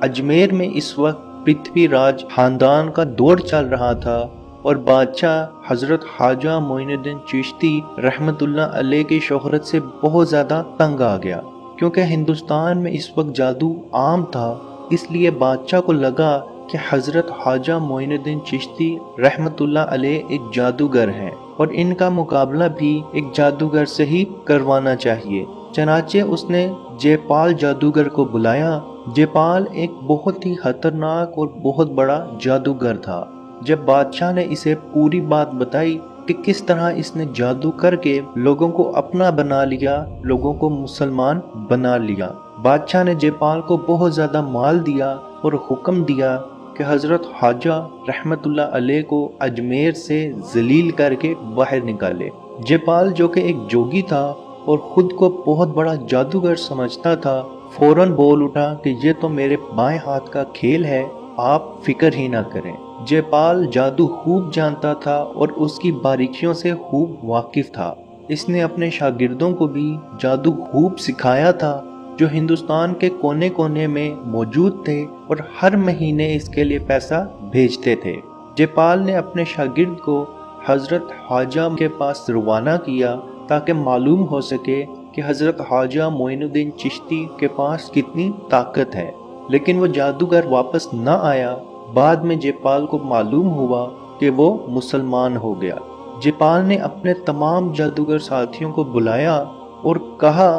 अजमेर में इस वक्त पृथ्वी राज खानदान का दौर चल रहा था और बादशाह हजरत ख्वाजा मोइनुद्दीन चिश्ती रहमतुल्लाह अलैह की शोहरत से बहुत ज़्यादा तंग आ गया। क्योंकि हिंदुस्तान में इस वक्त जादू आम था, इसलिए बादशाह को लगा कि हजरत ख्वाजा मोइनुद्दीन चिश्ती रहमतुल्लाह अलैह एक जादूगर हैं और इनका मुकाबला भी एक जादूगर से ही करवाना चाहिए। चनाचे उसने जयपाल जादूगर को बुलाया। जयपाल एक बहुत ही खतरनाक और बहुत बड़ा जादूगर था। जब बादशाह ने इसे पूरी बात बताई कि किस तरह इसने जादू करके लोगों को अपना बना लिया, लोगों को मुसलमान बना लिया, बादशाह ने जयपाल को बहुत ज़्यादा माल दिया और हुक्म दिया कि हज़रत ख्वाजा रहमतुल्लाह अलैह को अजमेर से जलील करके बाहर निकाले। जयपाल जो कि एक जोगी था और ख़ुद को बहुत बड़ा जादूगर समझता था, फौरन बोल उठा कि ये तो मेरे बाएं हाथ का खेल है, आप फिक्र ही ना करें। जयपाल जादू खूब जानता था और उसकी बारीकियों से खूब वाकिफ था। इसने अपने शागिर्दों को भी जादू खूब सिखाया था, जो हिंदुस्तान के कोने कोने में मौजूद थे और हर महीने इसके लिए पैसा भेजते थे। जयपाल ने अपने शागिर्द को हजरत ख्वाजा के पास रवाना किया ताकि मालूम हो सके कि हजरत ख्वाजा मोइनुद्दीन चिश्ती के पास कितनी ताकत है। लेकिन वो जादूगर वापस न आया। बाद में जयपाल को मालूम हुआ कि वो मुसलमान हो गया। जयपाल ने अपने तमाम जादूगर साथियों को बुलाया और कहा,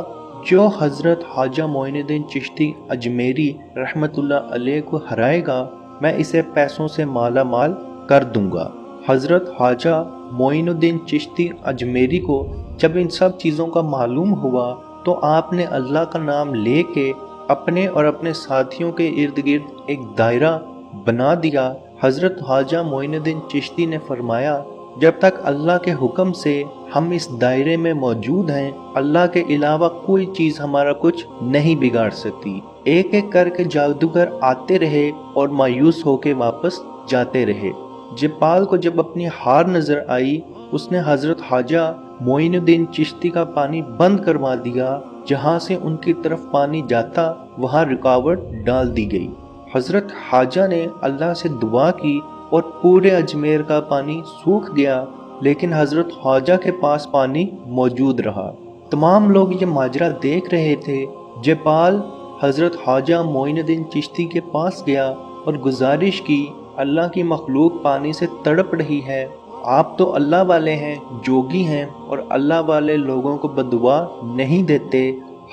जो हजरत ख्वाजा मोइनुद्दीन चिश्ती अजमेरी रहमतुल्लाह अलैह को हराएगा, मैं इसे पैसों से माला माल कर दूंगा। हजरत ख्वाजा मोइनुद्दीन चिश्ती अजमेरी को जब इन सब चीज़ों का मालूम हुआ तो आपने अल्लाह का नाम लेके अपने और अपने साथियों के इर्द गिर्द एक दायरा बना दिया। हजरत ख्वाजा मोइनुद्दीन चिश्ती ने फरमाया, जब तक अल्लाह के हुक्म से हम इस दायरे में मौजूद हैं, अल्लाह के अलावा कोई चीज़ हमारा कुछ नहीं बिगाड़ सकती। एक एक करके जादूगर आते रहे और मायूस होकर वापस जाते रहे। जयपाल को जब अपनी हार नजर आई, उसने हजरत ख्वाजा मोइनुद्दीन चिश्ती का पानी बंद करवा दिया। जहाँ से उनकी तरफ पानी जाता वहाँ रुकावट डाल दी गई। हजरत ख्वाजा ने अल्लाह से दुआ की और पूरे अजमेर का पानी सूख गया, लेकिन हजरत ख्वाजा के पास पानी मौजूद रहा। तमाम लोग ये माजरा देख रहे थे। जयपाल हजरत ख्वाजा मोइनुद्दीन चिश्ती के पास गया और गुजारिश की, अल्लाह की मखलूक पानी से तड़प रही है, आप तो अल्लाह वाले हैं, जोगी हैं और अल्लाह वाले लोगों को बदुआ नहीं देते।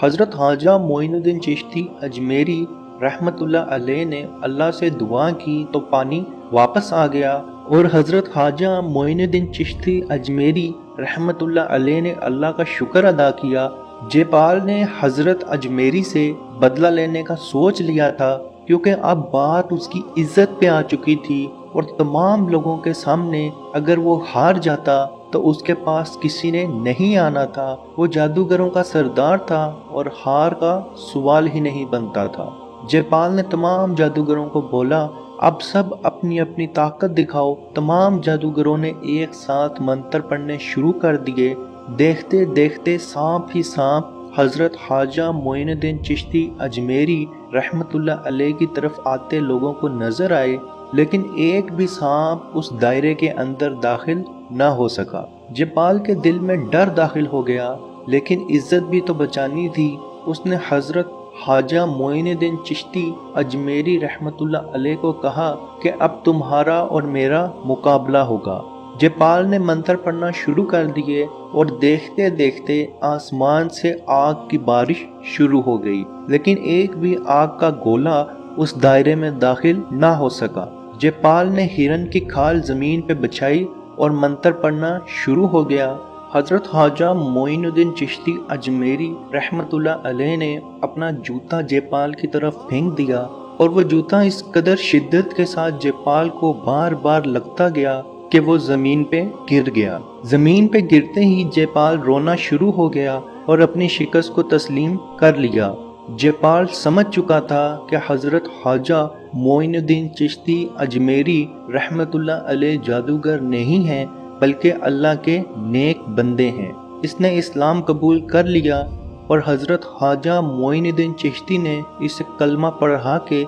हजरत ख्वाजा मोइनुद्दीन चिश्ती अजमेरी रहमतुल्लाह अलैह ने अल्लाह से दुआ की तो पानी वापस आ गया और हजरत ख्वाजा मोइनुद्दीन चिश्ती अजमेरी रहमतुल्लाह अलैह ने अल्लाह का शुक्र अदा किया। जयपाल ने हजरत अजमेरी से बदला लेने का सोच लिया था, क्योंकि अब बात उसकी इज्जत पे आ चुकी थी और तमाम लोगों के सामने अगर वो हार जाता तो उसके पास किसी ने नहीं आना था। वो जादूगरों का सरदार था और हार का सवाल ही नहीं बनता था। जयपाल ने तमाम जादूगरों को बोला, अब सब अपनी अपनी ताकत दिखाओ। तमाम जादूगरों ने एक साथ मंत्र पढ़ने शुरू कर दिए। देखते देखते सांप ही सांप हजरत ख्वाजा मोइनुद्दीन चिश्ती अजमेरी रहमतुल्लाह अलैह की तरफ आते लोगों को नजर आए, लेकिन एक भी सांप उस दायरे के अंदर दाखिल न हो सका। जयपाल के दिल में डर दाखिल हो गया, लेकिन इज्जत भी तो बचानी थी। उसने हजरत ख्वाजा मोइनुद्दीन चिश्ती अजमेरी रहमतुल्लाह अलैह को कहा कि अब तुम्हारा और मेरा मुकाबला होगा। जयपाल ने मंत्र पढ़ना शुरू कर दिए और देखते देखते आसमान से आग की बारिश शुरू हो गई, लेकिन एक भी आग का गोला उस दायरे में दाखिल ना हो सका। जयपाल ने हिरन की खाल जमीन पे बिछाई और मंत्र पढ़ना शुरू हो गया। हजरत ख्वाजा मोइनुद्दीन चिश्ती अजमेरी रहमतुल्लाह अलैह ने अपना जूता जयपाल की तरफ फेंक दिया और वो जूता इस कदर शिद्दत के साथ जयपाल को बार बार लगता गया कि वो जमीन पे गिर गया। जमीन पे गिरते ही जयपाल रोना शुरू हो गया और अपनी शिकस्त को तस्लीम कर लिया। जयपाल समझ चुका था कि हजरत ख्वाजा मोइनुद्दीन चिश्ती अजमेरी रहमतुल्लाह अलैह जादूगर नहीं हैं, बल्कि अल्लाह के नेक बंदे हैं। इसने इस्लाम कबूल कर लिया और हजरत ख्वाजा मोइनुद्दीन चिश्ती ने इसे कलमा पढ़ा के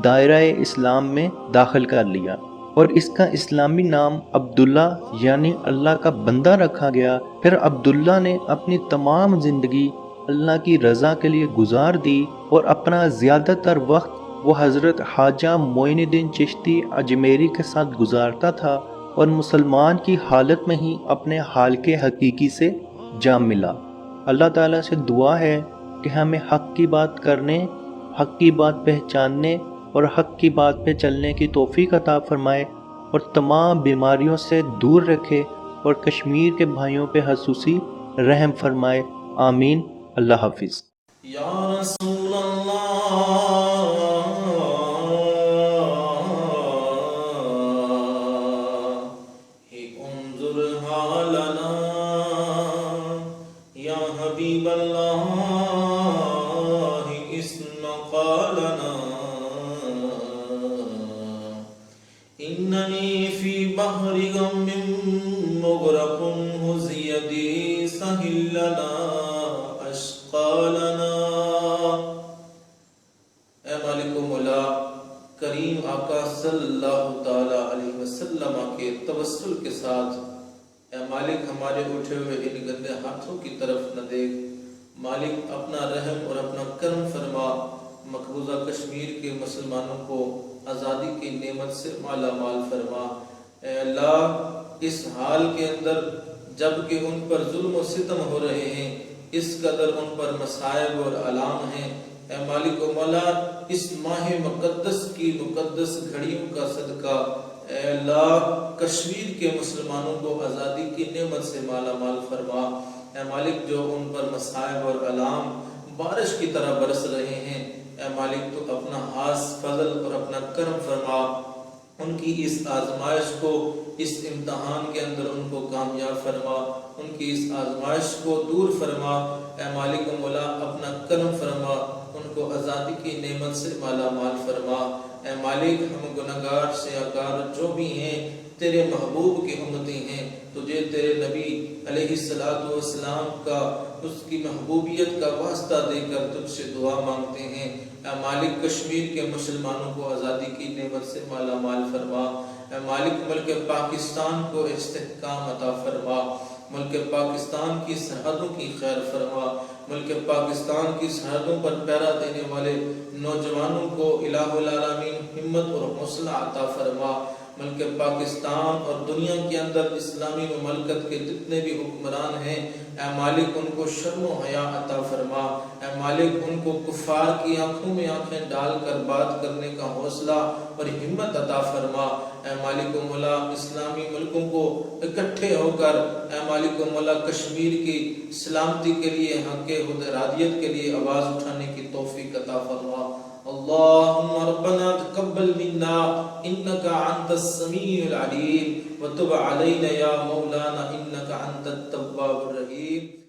دائرہ اسلام میں داخل کر لیا اور اس کا اسلامی نام عبداللہ یعنی اللہ کا بندہ رکھا گیا۔ پھر عبداللہ نے اپنی تمام زندگی اللہ کی رضا کے لیے گزار دی اور اپنا زیادہ تر وقت وہ حضرت خواجہ معین الدین چشتی اجمیری کے ساتھ گزارتا تھا اور مسلمان کی حالت میں ہی اپنے حال کے حقیقی سے جا ملا۔ اللہ تعالیٰ سے دعا ہے کہ ہمیں حق کی بات کرنے، حق کی بات پہچاننے اور حق کی بات پہ چلنے کی توفیق عطا فرمائے اور تمام بیماریوں سے دور رکھے اور کشمیر کے بھائیوں پہ خصوصی رحم فرمائے۔ آمین۔ اللہ حافظ۔ یا رسول اللہ انظر حالنا یا حبیب اللہ اسمع قالنا اننی فی بحر غم مغرق حز یدی سہل لنا اشقالنا۔ اے مالک و مولا کریم آقا صلی اللہ تعالی علیہ وسلم کے توسل کے ساتھ اے مالک ہمارے اٹھے ہوئے ان گندے ہاتھوں کی طرف نہ دیکھ، مالک اپنا رحم اور اپنا کرم فرما، مقبوضہ کشمیر کے مسلمانوں کو آزادی کی نعمت سے مالا مال فرما۔ اے اللہ اس حال کے اندر جب کہ ان پر ظلم و ستم ہو رہے ہیں، اس قدر ان پر مصائب اور آلام ہیں، اے مالک و مولا اس ماہ مقدس کی مقدس گھڑیوں کا صدقہ اے اللہ کشمیر کے مسلمانوں کو آزادی کی نعمت سے مالا مال فرما۔ اے مالک جو ان پر مصائب اور آلام بارش کی طرح برس رہے ہیں، اے مالک تو اپنا خاص فضل اور اپنا کرم فرما، ان کی اس آزمائش کو، اس امتحان کے اندر ان کو کامیاب فرما، ان کی اس آزمائش کو دور فرما۔ اے مالک و مولا اپنا کرم فرما، ان کو آزادی کی نعمت سے مالا مال فرما۔ اے مالک ہم گناہگار سیاہکار جو بھی ہیں تیرے محبوب کی امتی ہیں، تجھے تیرے نبی علیہ السلام کا اس کی محبوبیت کا واسطہ دے کر تجھ سے دعا مانگتے ہیں۔ اے مالک کشمیر کے مسلمانوں کو آزادی کی نعمت سے مالا مال فرما۔ اے مالک ملک پاکستان کو استحکام عطا فرما، ملک پاکستان کی سرحدوں کی خیر فرما، ملک پاکستان کی سرحدوں پر پہرا دینے والے نوجوانوں کو الہ العالمین ہمت اور حوصلہ عطا فرما۔ ملک پاکستان اور دنیا کے اندر اسلامی مملکت کے جتنے بھی حکمران ہیں، اے مالک ان کو شرم و حیا عطا فرما۔ اے مالک ان کو کفار کی آنکھوں میں آنکھیں ڈال کر بات کرنے کا حوصلہ اور ہمت عطا فرما۔ اے مالک و مولا اسلامی ملکوں کو اکٹھے ہو کر اے مالک و مولا کشمیر کی سلامتی کے لیے، حق حدرادیت کے لیے آواز اٹھانے کی توفیق عطا فرما۔ اللہم ربنا تقبل منا انکا انت السمیع العلیم وتب علینا یا مولانا انکا انت التواب الرحیم۔